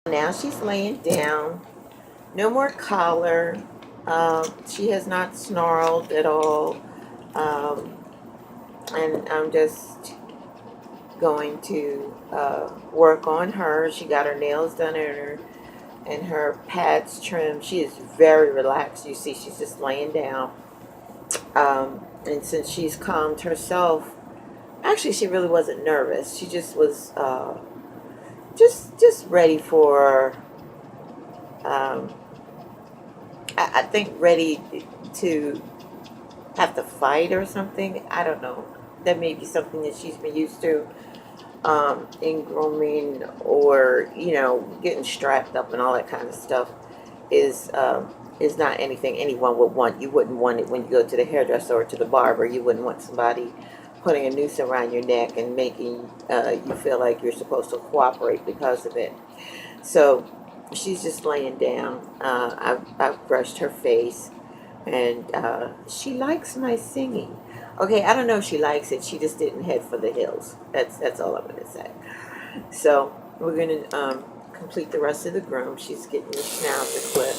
Now she's laying down. No more collar. She has not snarled at all. Um, and I'm just going to work on her. She got her nails done and her pads trimmed. She is very relaxed. You see, she's just laying down. And since she's calmed herself, actually, she really wasn't nervous. She just was just ready for. Um, I think ready to have to fight or something. I don't know. That may be something that she's been used to in grooming, or getting strapped up and all that kind of stuff is not anything anyone would want. You wouldn't want it when you go to the hairdresser or to the barber. You wouldn't want somebody putting a noose around your neck and making you feel like you're supposed to cooperate because of it. So she's just laying down. I've brushed her face, and she likes my singing. Okay, I don't know if she likes it. She just didn't head for the hills. That's all I'm gonna say. So we're gonna complete the rest of the groom. She's getting the schnauzer clip,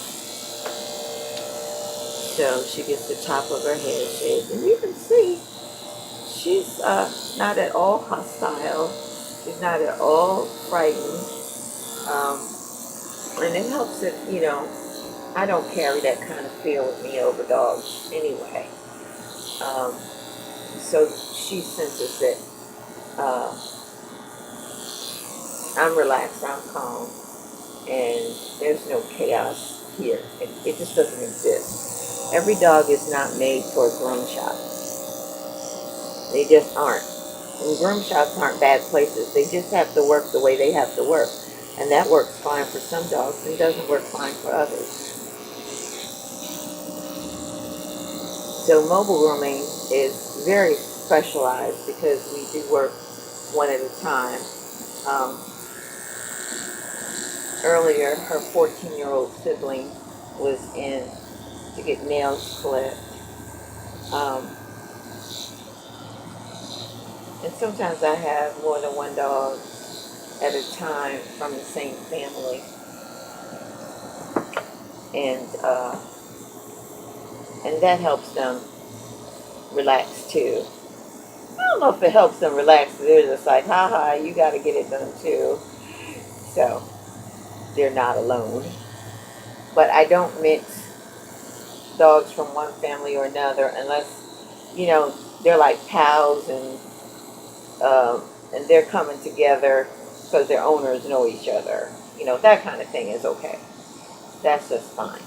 so she gets the top of her head shaved, and you can see she's not at all hostile. She's not at all frightened, um, and it helps that I don't carry that kind of fear with me over dogs anyway. Um, so she senses it. Uh, I'm relaxed, I'm calm, and there's no chaos here. It just doesn't exist. Every dog is not made for a groom shop. They just aren't. And groom shops aren't bad places. They just have to work the way they have to work. And that works fine for some dogs and doesn't work fine for others. So mobile grooming is very specialized because we do work one at a time. Um, Earlier, her 14-year-old sibling was in to get nails clipped. Um, and sometimes I have more than one dog at a time from the same family. And and that helps them relax too. I don't know if it helps them relax. They're just like, haha, you got to get it done too. So they're not alone. But I don't mix dogs from one family or another unless, they're like pals, and they're coming together because their owners know each other. That kind of thing is okay. That's just fine.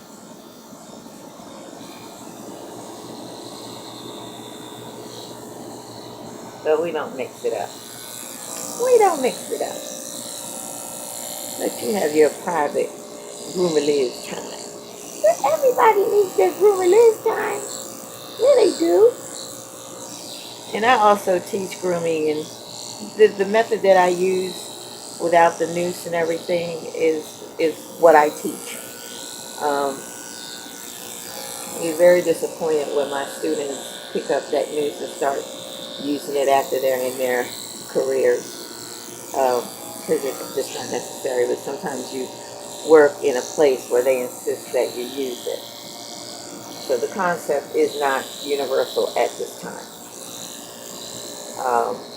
But we don't mix it up. We don't mix it up. Let you have your private groomer time. But everybody needs their groomer time. Yeah, they do. And I also teach grooming, and the method that I use without the noose and everything is what I teach. Um, You're very disappointed when my students pick up that noose and start using it after they're in their careers, because it's just not necessary. But sometimes you work in a place where they insist that you use it. So the concept is not universal at this time.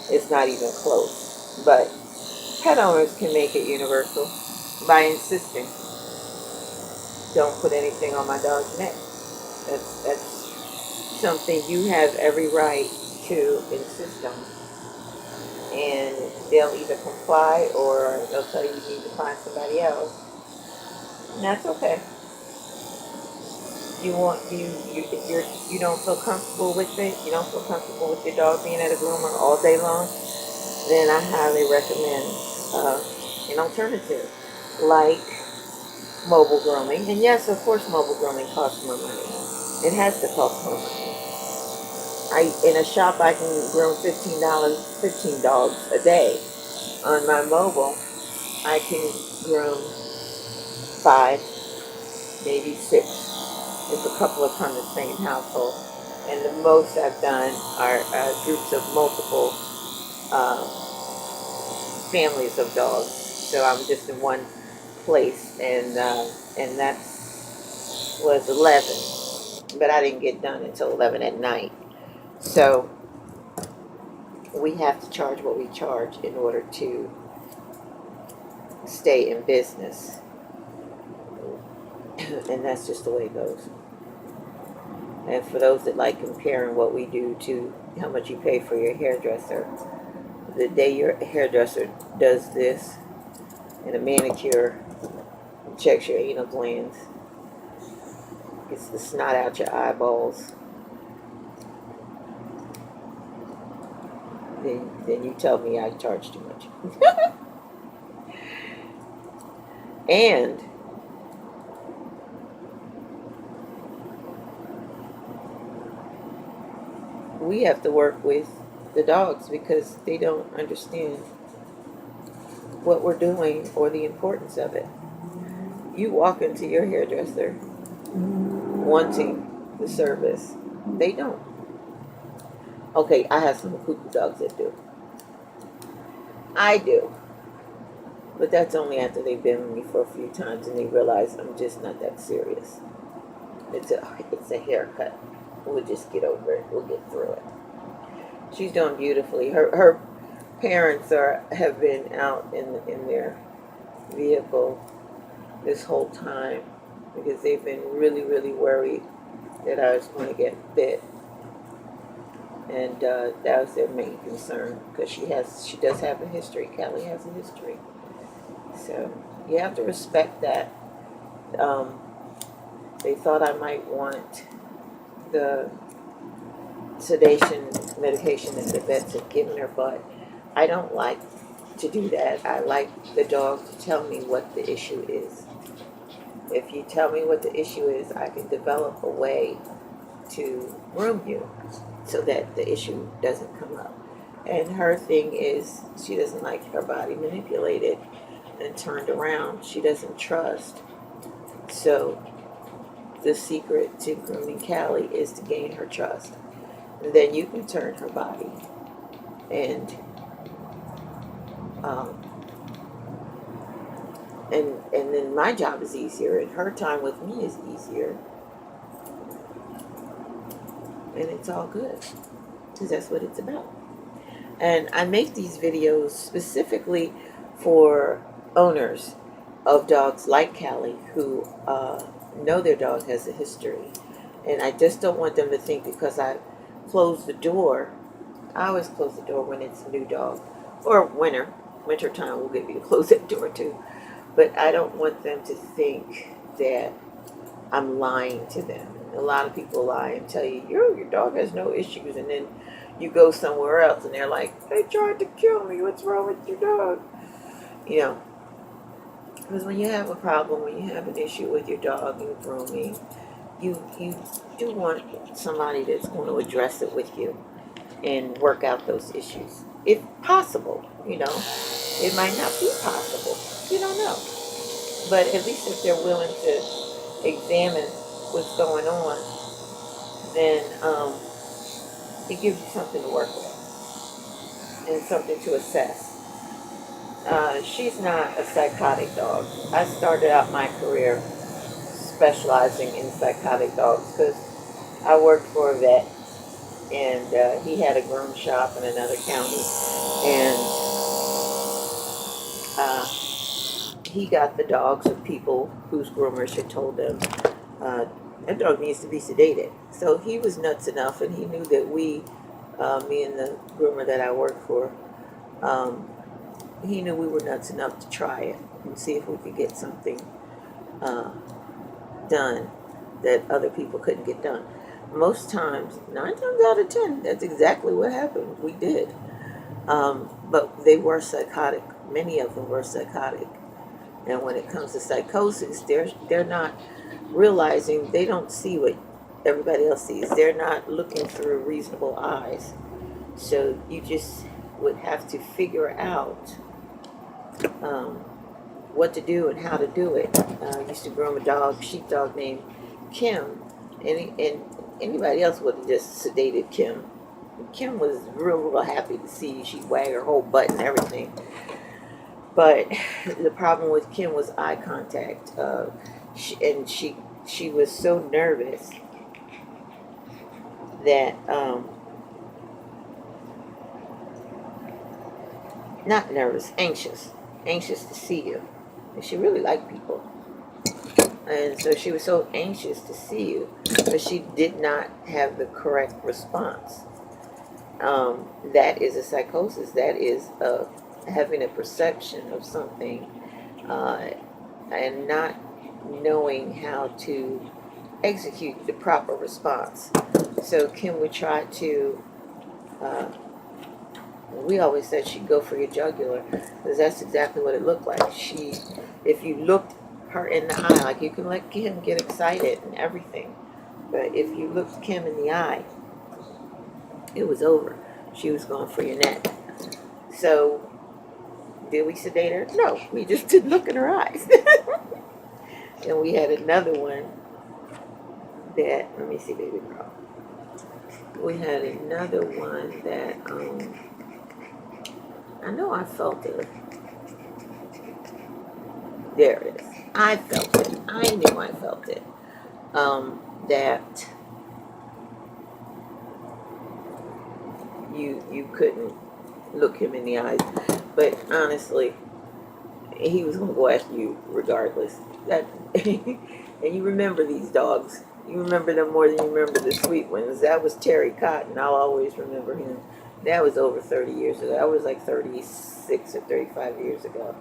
It's not even close. But pet owners can make it universal by insisting, don't put anything on my dog's neck. That's something you have every right to insist on. And they'll either comply or they'll tell you you need to find somebody else. And that's okay. If you don't feel comfortable with it, you don't feel comfortable with your dog being at a groomer all day long, then I highly recommend an alternative like mobile grooming. And yes, of course, mobile grooming costs more money. It has to cost more money. In a shop I can groom $15, 15 dogs a day. On my mobile, I can groom 5, maybe 6, if a couple are from the same household. And the most I've done are groups of multiple uh, families of dogs. So I'm just in one place, and that was 11, but I didn't get done until 11 at night. So we have to charge what we charge in order to stay in business, and that's just the way it goes. And for those that like comparing what we do to how much you pay for your hairdresser, the day your hairdresser does this and a manicure, checks your anal glands, gets the snot out your eyeballs, then you tell me I charge too much. And we have to work with the dogs because they don't understand what we're doing or the importance of it. You walk into your hairdresser wanting the service. They don't. Okay, I have some cuckoo dogs that do. I do. But that's only after they've been with me for a few times and they realize I'm just not that serious. It's a haircut. We'll just get over it. We'll get through it. She's doing beautifully. Her parents have been out in their vehicle this whole time because they've been really, really worried that I was going to get bit. And that was their main concern because she does have a history. Callie has a history. So you have to respect that. They thought I might want the sedation medication that the vets have given her, but I don't like to do that. I like the dog to tell me what the issue is. If you tell me what the issue is, I can develop a way to groom you so that the issue doesn't come up. And her thing is she doesn't like her body manipulated and turned around. She doesn't trust. So the secret to grooming Callie is to gain her trust. And then you can turn her body. And and then my job is easier and her time with me is easier. And it's all good. Because that's what it's about. And I make these videos specifically for owners of dogs like Callie who know their dog has a history. And I just don't want them to think because I close the door. I always close the door when it's a new dog. Or winter time we'll get you to close that door too. But I don't want them to think that I'm lying to them. A lot of people lie and tell you, your dog has no issues, and then you go somewhere else and they're like, they tried to kill me, what's wrong with your dog? You know, because when you have a problem, when you have an issue with your dog and grooming, you do want somebody that's going to address it with you and work out those issues. If possible, you know. It might not be possible. You don't know. But at least if they're willing to examine what's going on, then it gives you something to work with and something to assess. She's not a psychotic dog. I started out my career specializing in psychotic dogs because I worked for a vet and he had a groom shop in another county, and he got the dogs of people whose groomers had told them that dog needs to be sedated. So he was nuts enough, and he knew that me and the groomer that I worked for, he knew we were nuts enough to try it and see if we could get something done that other people couldn't get done. Most times, 9 times out of 10, that's exactly what happened. We did. But they were psychotic. Many of them were psychotic. And when it comes to psychosis, they're not realizing, they don't see what everybody else sees. They're not looking through reasonable eyes. So you just would have to figure out what to do and how to do it. I used to groom a sheepdog named Kim, and anybody else would have just sedated Kim. Kim was real happy to see. She'd wag her whole butt and everything. But the problem with Kim was eye contact. She was so nervous that not nervous, anxious to see you. And she really liked people, and so she was so anxious to see you, but she did not have the correct response. That is a psychosis. That is having a perception of something uh, and not knowing how to execute the proper response. So Kim would try to. Uh, we always said she'd go for your jugular because that's exactly what it looked like. If you looked her in the eye, like you can let Kim get excited and everything, but if you looked Kim in the eye, it was over. She was going for your neck. So did we sedate her? No, we just didn't look in her eyes. And we had another one that, let me see, baby girl. We had another one that, I know I felt it. There it is. I felt it. I knew I felt it. That you couldn't look him in the eyes. But honestly, he was going to go after you regardless. That, and you remember these dogs. You remember them more than you remember the sweet ones. That was Terry Cotton. I'll always remember him. That was over 30 years ago. That was like 36 or 35 years ago.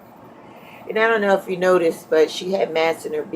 And I don't know if you noticed, but she had mats in her